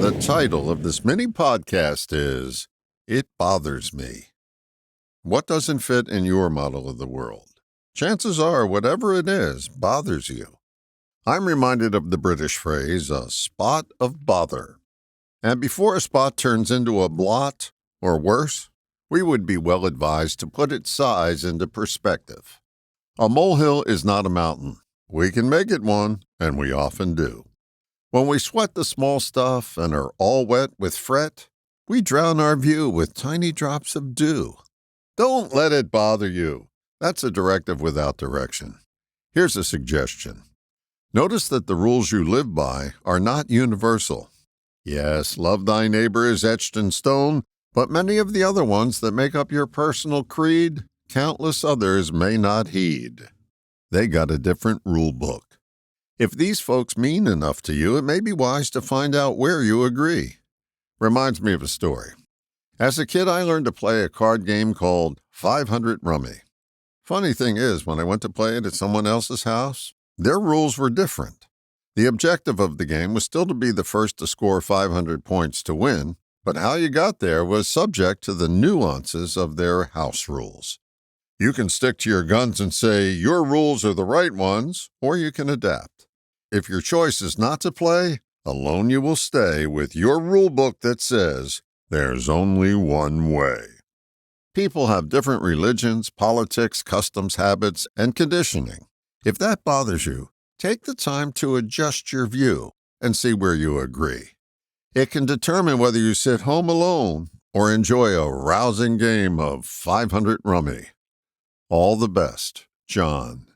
The title of this mini podcast is It Bothers Me. What doesn't fit in your model of the world? Chances are whatever it is bothers you. I'm reminded of the British phrase, a spot of bother. And before a spot turns into a blot, or worse, we would be well advised to put its size into perspective. A molehill is not a mountain. We can make it one, and we often do. When we sweat the small stuff and are all wet with fret, we drown our view with tiny drops of dew. Don't let it bother you. That's a directive without direction. Here's a suggestion. Notice that the rules you live by are not universal. Yes, love thy neighbor is etched in stone, but many of the other ones that make up your personal creed, countless others may not heed. They got a different rule book. If these folks mean enough to you, it may be wise to find out where you agree. Reminds me of a story. As a kid, I learned to play a card game called 500 Rummy. Funny thing is, when I went to play it at someone else's house, their rules were different. The objective of the game was still to be the first to score 500 points to win, but how you got there was subject to the nuances of their house rules. You can stick to your guns and say your rules are the right ones, or you can adapt. If your choice is not to play, alone you will stay with your rule book that says, there's only one way. People have different religions, politics, customs, habits, and conditioning. If that bothers you, take the time to adjust your view and see where you agree. It can determine whether you sit home alone or enjoy a rousing game of 500 Rummy. All the best, John.